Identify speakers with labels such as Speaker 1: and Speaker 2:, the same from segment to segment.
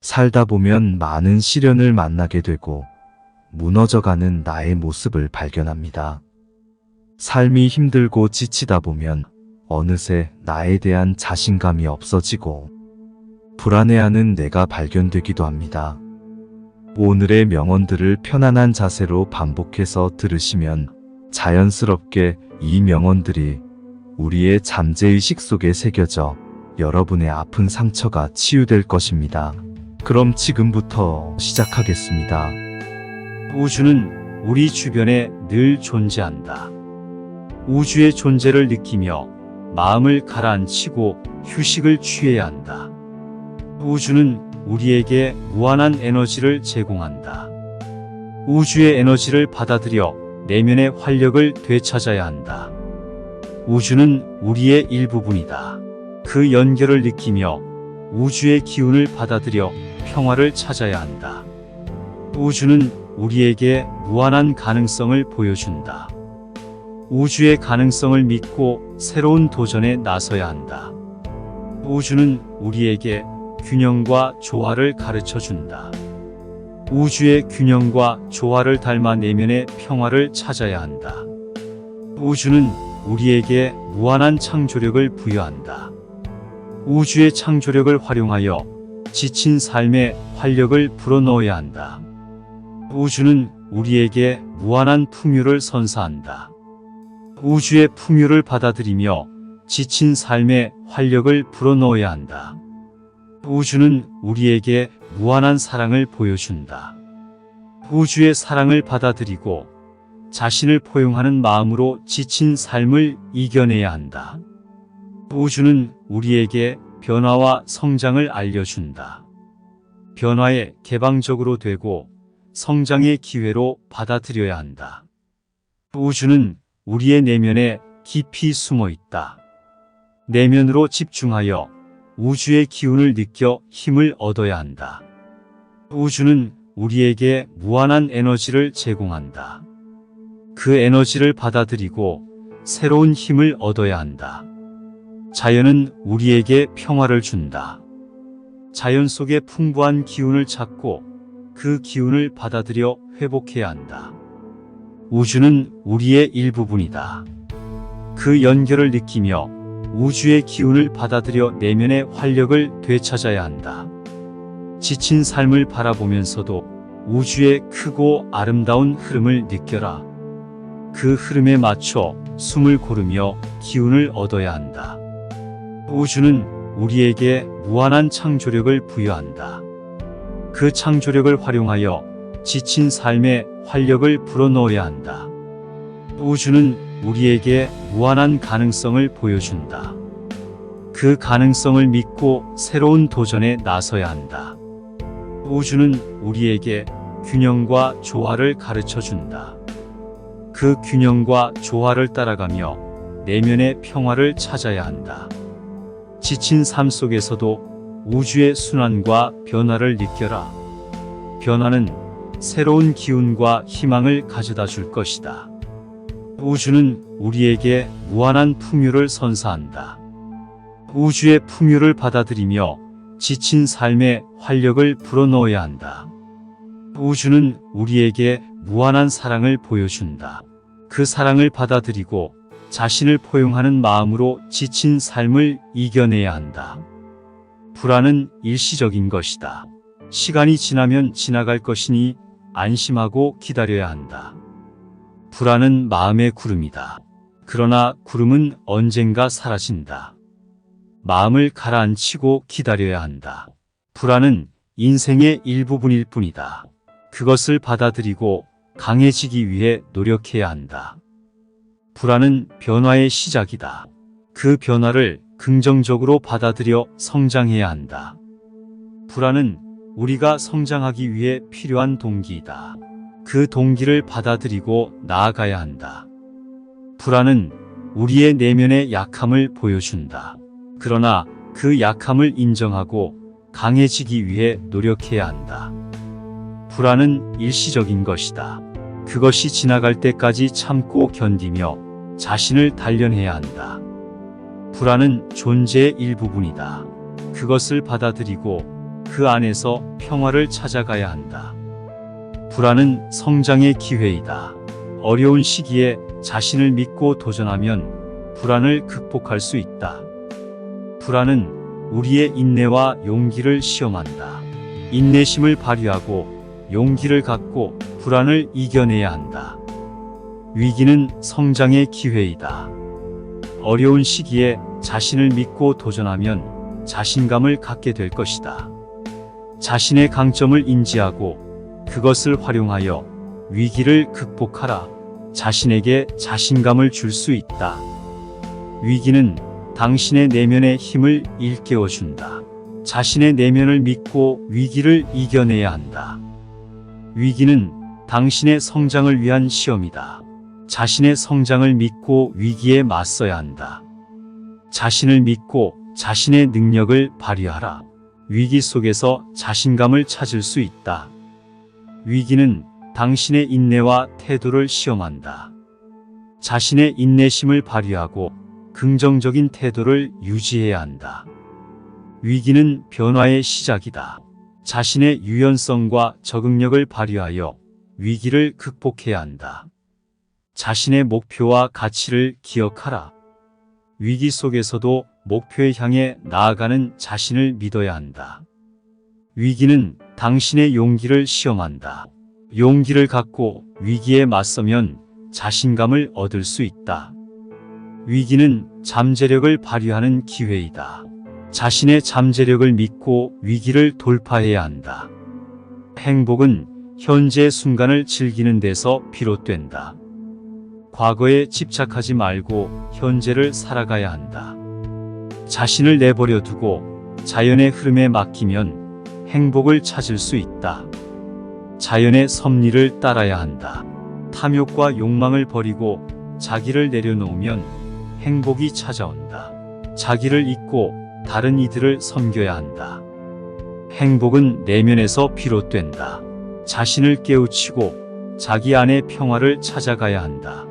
Speaker 1: 살다 보면 많은 시련을 만나게 되고 무너져가는 나의 모습을 발견합니다. 삶이 힘들고 지치다 보면 어느새 나에 대한 자신감이 없어지고 불안해하는 내가 발견되기도 합니다. 오늘의 명언들을 편안한 자세로 반복해서 들으시면 자연스럽게 이 명언들이 우리의 잠재의식 속에 새겨져 여러분의 아픈 상처가 치유될 것입니다. 그럼 지금부터 시작하겠습니다.
Speaker 2: 우주는 우리 주변에 늘 존재한다. 우주의 존재를 느끼며 마음을 가라앉히고 휴식을 취해야 한다. 우주는 우리에게 무한한 에너지를 제공한다. 우주의 에너지를 받아들여 내면의 활력을 되찾아야 한다. 우주는 우리의 일부분이다. 그 연결을 느끼며 우주의 기운을 받아들여 평화를 찾아야 한다. 우주는 우리에게 무한한 가능성을 보여준다. 우주의 가능성을 믿고 새로운 도전에 나서야 한다. 우주는 우리에게 균형과 조화를 가르쳐 준다. 우주의 균형과 조화를 닮아 내면의 평화를 찾아야 한다. 우주는 우리에게 무한한 창조력을 부여한다. 우주의 창조력을 활용하여 지친 삶에 활력을 불어넣어야 한다. 우주는 우리에게 무한한 풍요를 선사한다. 우주의 풍요를 받아들이며 지친 삶에 활력을 불어넣어야 한다. 우주는 우리에게 무한한 사랑을 보여준다. 우주의 사랑을 받아들이고 자신을 포용하는 마음으로 지친 삶을 이겨내야 한다. 우주는 우리에게 변화와 성장을 알려준다. 변화에 개방적으로 되고 성장의 기회로 받아들여야 한다. 우주는 우리의 내면에 깊이 숨어 있다. 내면으로 집중하여 우주의 기운을 느껴 힘을 얻어야 한다. 우주는 우리에게 무한한 에너지를 제공한다. 그 에너지를 받아들이고 새로운 힘을 얻어야 한다. 자연은 우리에게 평화를 준다. 자연 속의 풍부한 기운을 찾고 그 기운을 받아들여 회복해야 한다. 우주는 우리의 일부분이다. 그 연결을 느끼며 우주의 기운을 받아들여 내면의 활력을 되찾아야 한다. 지친 삶을 바라보면서도 우주의 크고 아름다운 흐름을 느껴라. 그 흐름에 맞춰 숨을 고르며 기운을 얻어야 한다. 우주는 우리에게 무한한 창조력을 부여한다. 그 창조력을 활용하여 지친 삶에 활력을 불어넣어야 한다. 우주는 우리에게 무한한 가능성을 보여준다. 그 가능성을 믿고 새로운 도전에 나서야 한다. 우주는 우리에게 균형과 조화를 가르쳐 준다. 그 균형과 조화를 따라가며 내면의 평화를 찾아야 한다. 지친 삶 속에서도 우주의 순환과 변화를 느껴라. 변화는 새로운 기운과 희망을 가져다 줄 것이다. 우주는 우리에게 무한한 풍요를 선사한다. 우주의 풍요를 받아들이며 지친 삶에 활력을 불어넣어야 한다. 우주는 우리에게 무한한 사랑을 보여준다. 그 사랑을 받아들이고 자신을 포용하는 마음으로 지친 삶을 이겨내야 한다. 불안은 일시적인 것이다. 시간이 지나면 지나갈 것이니 안심하고 기다려야 한다. 불안은 마음의 구름이다. 그러나 구름은 언젠가 사라진다. 마음을 가라앉히고 기다려야 한다. 불안은 인생의 일부분일 뿐이다. 그것을 받아들이고 강해지기 위해 노력해야 한다. 불안은 변화의 시작이다. 그 변화를 긍정적으로 받아들여 성장해야 한다. 불안은 우리가 성장하기 위해 필요한 동기이다. 그 동기를 받아들이고 나아가야 한다. 불안은 우리의 내면의 약함을 보여준다. 그러나 그 약함을 인정하고 강해지기 위해 노력해야 한다. 불안은 일시적인 것이다. 그것이 지나갈 때까지 참고 견디며 자신을 단련해야 한다. 불안은 존재의 일부분이다. 그것을 받아들이고 그 안에서 평화를 찾아가야 한다. 불안은 성장의 기회이다. 어려운 시기에 자신을 믿고 도전하면 불안을 극복할 수 있다. 불안은 우리의 인내와 용기를 시험한다. 인내심을 발휘하고 용기를 갖고 불안을 이겨내야 한다. 위기는 성장의 기회이다. 어려운 시기에 자신을 믿고 도전하면 자신감을 갖게 될 것이다. 자신의 강점을 인지하고 그것을 활용하여 위기를 극복하라. 자신에게 자신감을 줄 수 있다. 위기는 당신의 내면의 힘을 일깨워준다. 자신의 내면을 믿고 위기를 이겨내야 한다. 위기는 당신의 성장을 위한 시험이다. 자신의 성장을 믿고 위기에 맞서야 한다. 자신을 믿고 자신의 능력을 발휘하라. 위기 속에서 자신감을 찾을 수 있다. 위기는 당신의 인내와 태도를 시험한다. 자신의 인내심을 발휘하고 긍정적인 태도를 유지해야 한다. 위기는 변화의 시작이다. 자신의 유연성과 적응력을 발휘하여 위기를 극복해야 한다. 자신의 목표와 가치를 기억하라. 위기 속에서도 목표에 향해 나아가는 자신을 믿어야 한다. 위기는 당신의 용기를 시험한다. 용기를 갖고 위기에 맞서면 자신감을 얻을 수 있다. 위기는 잠재력을 발휘하는 기회이다. 자신의 잠재력을 믿고 위기를 돌파해야 한다. 행복은 현재의 순간을 즐기는 데서 비롯된다. 과거에 집착하지 말고 현재를 살아가야 한다. 자신을 내버려 두고 자연의 흐름에 맡기면 행복을 찾을 수 있다. 자연의 섭리를 따라야 한다. 탐욕과 욕망을 버리고 자기를 내려놓으면 행복이 찾아온다. 자기를 잊고 다른 이들을 섬겨야 한다. 행복은 내면에서 비롯된다. 자신을 깨우치고 자기 안의 평화를 찾아가야 한다.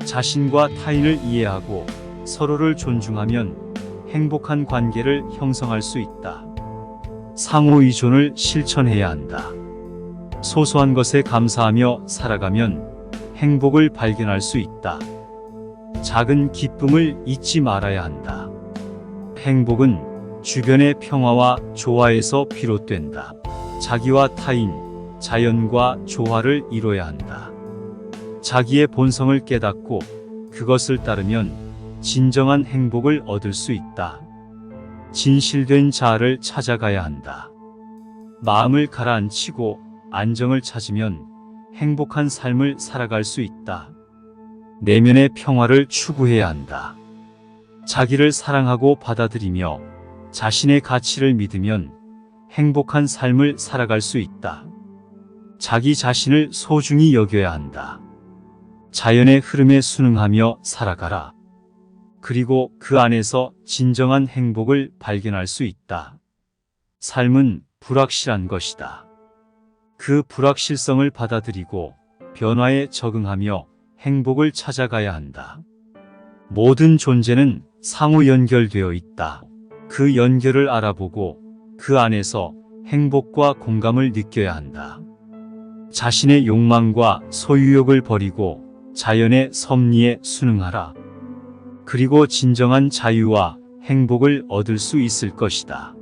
Speaker 2: 자신과 타인을 이해하고 서로를 존중하면 행복한 관계를 형성할 수 있다. 상호의존을 실천해야 한다. 소소한 것에 감사하며 살아가면 행복을 발견할 수 있다. 작은 기쁨을 잊지 말아야 한다. 행복은 주변의 평화와 조화에서 비롯된다. 자기와 타인, 자연과 조화를 이뤄야 한다. 자기의 본성을 깨닫고 그것을 따르면 진정한 행복을 얻을 수 있다. 진실된 자아를 찾아가야 한다. 마음을 가라앉히고 안정을 찾으면 행복한 삶을 살아갈 수 있다. 내면의 평화를 추구해야 한다. 자기를 사랑하고 받아들이며 자신의 가치를 믿으면 행복한 삶을 살아갈 수 있다. 자기 자신을 소중히 여겨야 한다. 자연의 흐름에 순응하며 살아가라. 그리고 그 안에서 진정한 행복을 발견할 수 있다. 삶은 불확실한 것이다. 그 불확실성을 받아들이고 변화에 적응하며 행복을 찾아가야 한다. 모든 존재는 상호 연결되어 있다. 그 연결을 알아보고 그 안에서 행복과 공감을 느껴야 한다. 자신의 욕망과 소유욕을 버리고 자연의 섭리에 순응하라. 그리고 진정한 자유와 행복을 얻을 수 있을 것이다.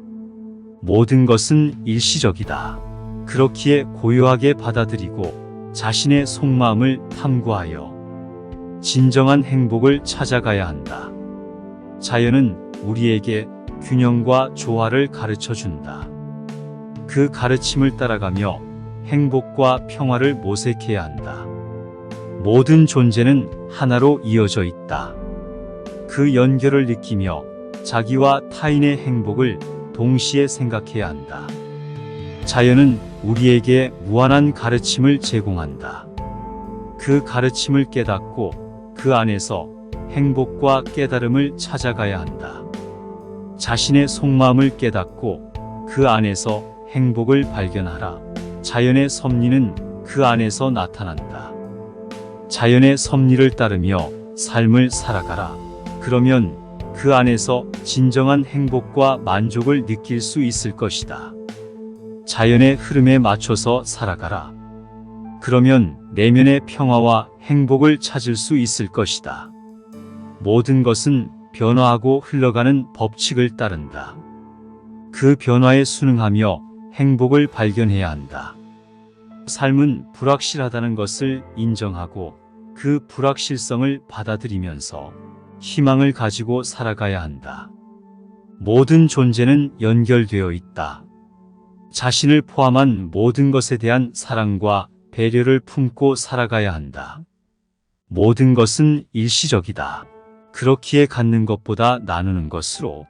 Speaker 2: 모든 것은 일시적이다. 그렇기에 고요하게 받아들이고 자신의 속마음을 탐구하여 진정한 행복을 찾아가야 한다. 자연은 우리에게 균형과 조화를 가르쳐 준다. 그 가르침을 따라가며 행복과 평화를 모색해야 한다. 모든 존재는 하나로 이어져 있다. 그 연결을 느끼며 자기와 타인의 행복을 동시에 생각해야 한다. 자연은 우리에게 무한한 가르침을 제공한다. 그 가르침을 깨닫고 그 안에서 행복과 깨달음을 찾아가야 한다. 자신의 속마음을 깨닫고 그 안에서 행복을 발견하라. 자연의 섭리는 그 안에서 나타난다. 자연의 섭리를 따르며 삶을 살아가라. 그러면 그 안에서 진정한 행복과 만족을 느낄 수 있을 것이다. 자연의 흐름에 맞춰서 살아가라. 그러면 내면의 평화와 행복을 찾을 수 있을 것이다. 모든 것은 변화하고 흘러가는 법칙을 따른다. 그 변화에 순응하며 행복을 발견해야 한다. 삶은 불확실하다는 것을 인정하고 그 불확실성을 받아들이면서 희망을 가지고 살아가야 한다. 모든 존재는 연결되어 있다. 자신을 포함한 모든 것에 대한 사랑과 배려를 품고 살아가야 한다. 모든 것은 일시적이다. 그렇기에 갖는 것보다 나누는 것으로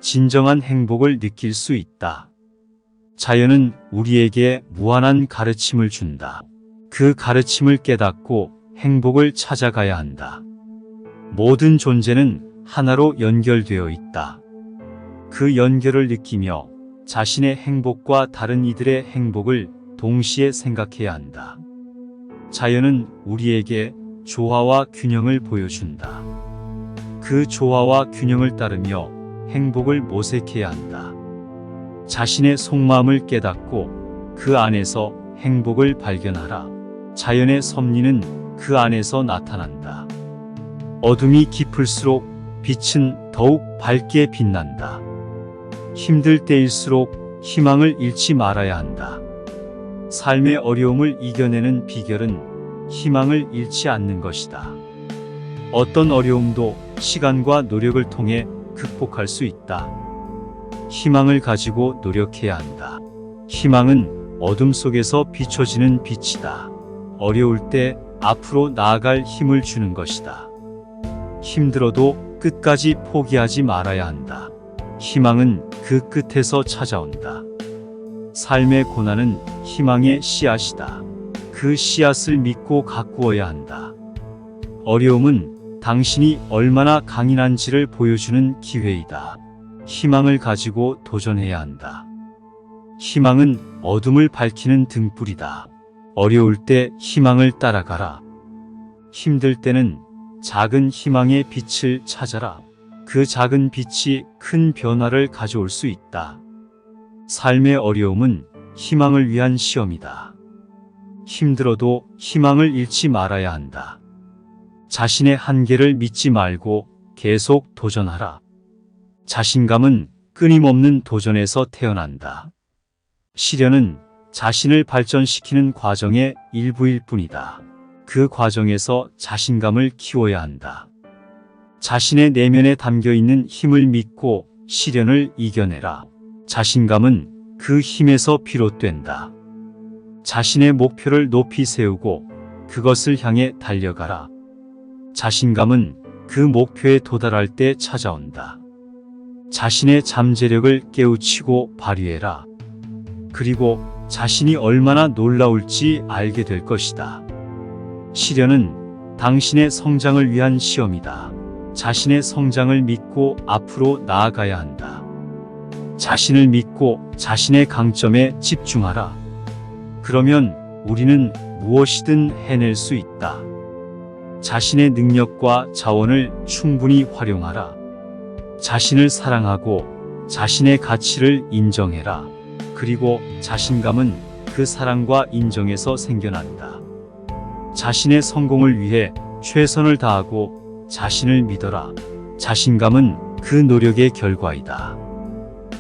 Speaker 2: 진정한 행복을 느낄 수 있다. 자연은 우리에게 무한한 가르침을 준다. 그 가르침을 깨닫고 행복을 찾아가야 한다. 모든 존재는 하나로 연결되어 있다. 그 연결을 느끼며 자신의 행복과 다른 이들의 행복을 동시에 생각해야 한다. 자연은 우리에게 조화와 균형을 보여준다. 그 조화와 균형을 따르며 행복을 모색해야 한다. 자신의 속마음을 깨닫고 그 안에서 행복을 발견하라. 자연의 섭리는 그 안에서 나타난다. 어둠이 깊을수록 빛은 더욱 밝게 빛난다. 힘들 때일수록 희망을 잃지 말아야 한다. 삶의 어려움을 이겨내는 비결은 희망을 잃지 않는 것이다. 어떤 어려움도 시간과 노력을 통해 극복할 수 있다. 희망을 가지고 노력해야 한다. 희망은 어둠 속에서 비춰지는 빛이다. 어려울 때 앞으로 나아갈 힘을 주는 것이다. 힘들어도 끝까지 포기하지 말아야 한다. 희망은 그 끝에서 찾아온다. 삶의 고난은 희망의 씨앗이다. 그 씨앗을 믿고 가꾸어야 한다. 어려움은 당신이 얼마나 강인한지를 보여주는 기회이다. 희망을 가지고 도전해야 한다. 희망은 어둠을 밝히는 등불이다. 어려울 때 희망을 따라가라. 힘들 때는 작은 희망의 빛을 찾아라. 그 작은 빛이 큰 변화를 가져올 수 있다. 삶의 어려움은 희망을 위한 시험이다. 힘들어도 희망을 잃지 말아야 한다. 자신의 한계를 믿지 말고 계속 도전하라. 자신감은 끊임없는 도전에서 태어난다. 시련은 자신을 발전시키는 과정의 일부일 뿐이다. 그 과정에서 자신감을 키워야 한다. 자신의 내면에 담겨있는 힘을 믿고 시련을 이겨내라. 자신감은 그 힘에서 비롯된다. 자신의 목표를 높이 세우고 그것을 향해 달려가라. 자신감은 그 목표에 도달할 때 찾아온다. 자신의 잠재력을 깨우치고 발휘해라. 그리고 자신이 얼마나 놀라울지 알게 될 것이다. 시련은 당신의 성장을 위한 시험이다. 자신의 성장을 믿고 앞으로 나아가야 한다. 자신을 믿고 자신의 강점에 집중하라. 그러면 우리는 무엇이든 해낼 수 있다. 자신의 능력과 자원을 충분히 활용하라. 자신을 사랑하고 자신의 가치를 인정해라. 그리고 자신감은 그 사랑과 인정에서 생겨난다. 자신의 성공을 위해 최선을 다하고 자신을 믿어라. 자신감은 그 노력의 결과이다.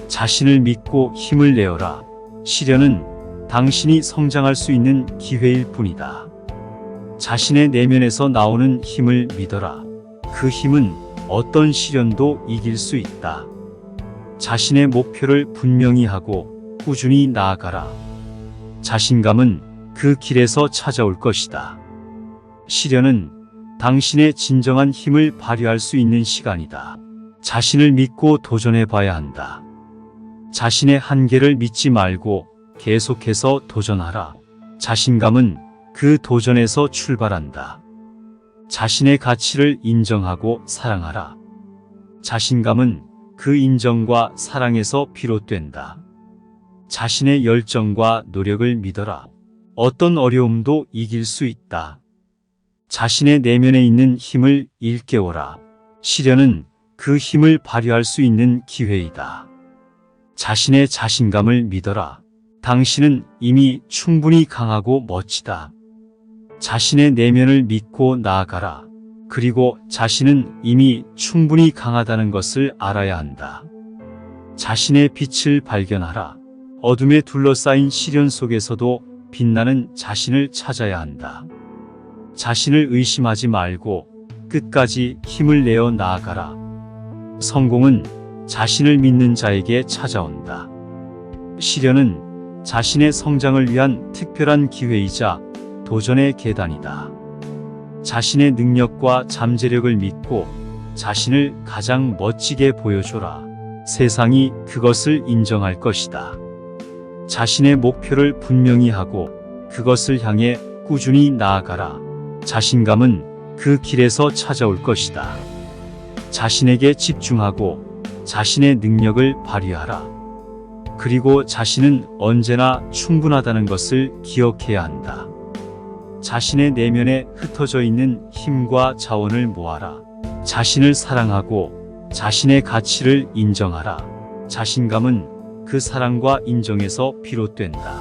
Speaker 2: 자신을 믿고 힘을 내어라. 시련은 당신이 성장할 수 있는 기회일 뿐이다. 자신의 내면에서 나오는 힘을 믿어라. 그 힘은 어떤 시련도 이길 수 있다. 자신의 목표를 분명히 하고 꾸준히 나아가라. 자신감은 그 길에서 찾아올 것이다. 시련은 당신의 진정한 힘을 발휘할 수 있는 시간이다. 자신을 믿고 도전해 봐야 한다. 자신의 한계를 믿지 말고 계속해서 도전하라. 자신감은 그 도전에서 출발한다. 자신의 가치를 인정하고 사랑하라. 자신감은 그 인정과 사랑에서 비롯된다. 자신의 열정과 노력을 믿어라. 어떤 어려움도 이길 수 있다. 자신의 내면에 있는 힘을 일깨워라. 시련은 그 힘을 발휘할 수 있는 기회이다. 자신의 자신감을 믿어라. 당신은 이미 충분히 강하고 멋지다. 자신의 내면을 믿고 나아가라. 그리고 자신은 이미 충분히 강하다는 것을 알아야 한다. 자신의 빛을 발견하라. 어둠에 둘러싸인 시련 속에서도 빛나는 자신을 찾아야 한다. 자신을 의심하지 말고 끝까지 힘을 내어 나아가라. 성공은 자신을 믿는 자에게 찾아온다. 시련은 자신의 성장을 위한 특별한 기회이자 도전의 계단이다. 자신의 능력과 잠재력을 믿고 자신을 가장 멋지게 보여줘라. 세상이 그것을 인정할 것이다. 자신의 목표를 분명히 하고 그것을 향해 꾸준히 나아가라. 자신감은 그 길에서 찾아올 것이다. 자신에게 집중하고 자신의 능력을 발휘하라. 그리고 자신은 언제나 충분하다는 것을 기억해야 한다. 자신의 내면에 흩어져 있는 힘과 자원을 모아라. 자신을 사랑하고 자신의 가치를 인정하라. 자신감은 그 사랑과 인정에서 비롯된다.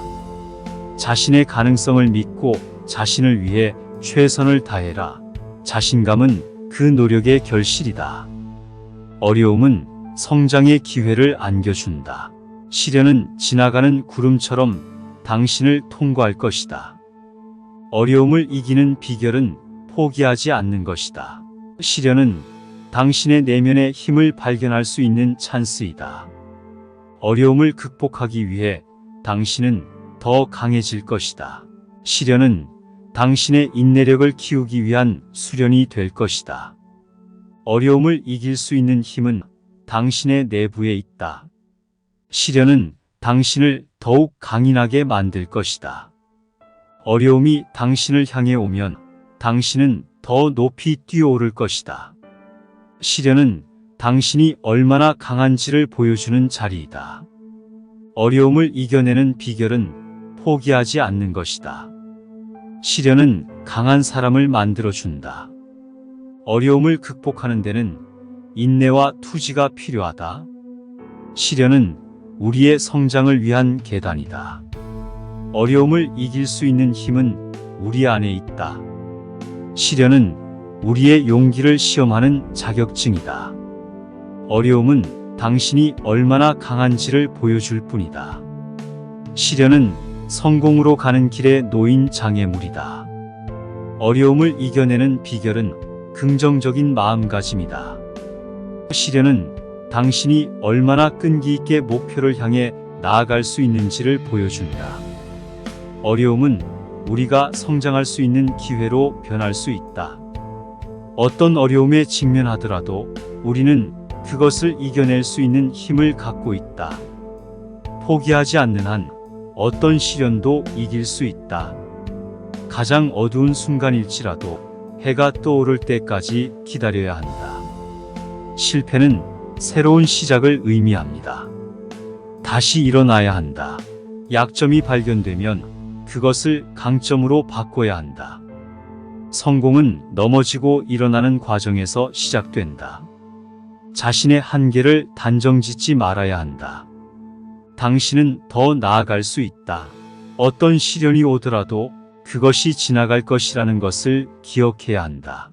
Speaker 2: 자신의 가능성을 믿고 자신을 위해 최선을 다해라. 자신감은 그 노력의 결실이다. 어려움은 성장의 기회를 안겨준다. 시련은 지나가는 구름처럼 당신을 통과할 것이다. 어려움을 이기는 비결은 포기하지 않는 것이다. 시련은 당신의 내면의 힘을 발견할 수 있는 찬스이다. 어려움을 극복하기 위해 당신은 더 강해질 것이다. 시련은 당신의 인내력을 키우기 위한 수련이 될 것이다. 어려움을 이길 수 있는 힘은 당신의 내부에 있다. 시련은 당신을 더욱 강인하게 만들 것이다. 어려움이 당신을 향해 오면 당신은 더 높이 뛰어오를 것이다. 시련은 당신이 얼마나 강한지를 보여주는 자리이다. 어려움을 이겨내는 비결은 포기하지 않는 것이다. 시련은 강한 사람을 만들어준다. 어려움을 극복하는 데는 인내와 투지가 필요하다. 시련은 우리의 성장을 위한 계단이다. 어려움을 이길 수 있는 힘은 우리 안에 있다. 시련은 우리의 용기를 시험하는 자격증이다. 어려움은 당신이 얼마나 강한지를 보여줄 뿐이다. 시련은 성공으로 가는 길에 놓인 장애물이다. 어려움을 이겨내는 비결은 긍정적인 마음가짐이다. 시련은 당신이 얼마나 끈기 있게 목표를 향해 나아갈 수 있는지를 보여준다. 어려움은 우리가 성장할 수 있는 기회로 변할 수 있다. 어떤 어려움에 직면하더라도 우리는 그것을 이겨낼 수 있는 힘을 갖고 있다. 포기하지 않는 한 어떤 시련도 이길 수 있다. 가장 어두운 순간일지라도 해가 떠오를 때까지 기다려야 한다. 실패는 새로운 시작을 의미합니다. 다시 일어나야 한다. 약점이 발견되면 그것을 강점으로 바꿔야 한다. 성공은 넘어지고 일어나는 과정에서 시작된다. 자신의 한계를 단정짓지 말아야 한다. 당신은 더 나아갈 수 있다. 어떤 시련이 오더라도 그것이 지나갈 것이라는 것을 기억해야 한다.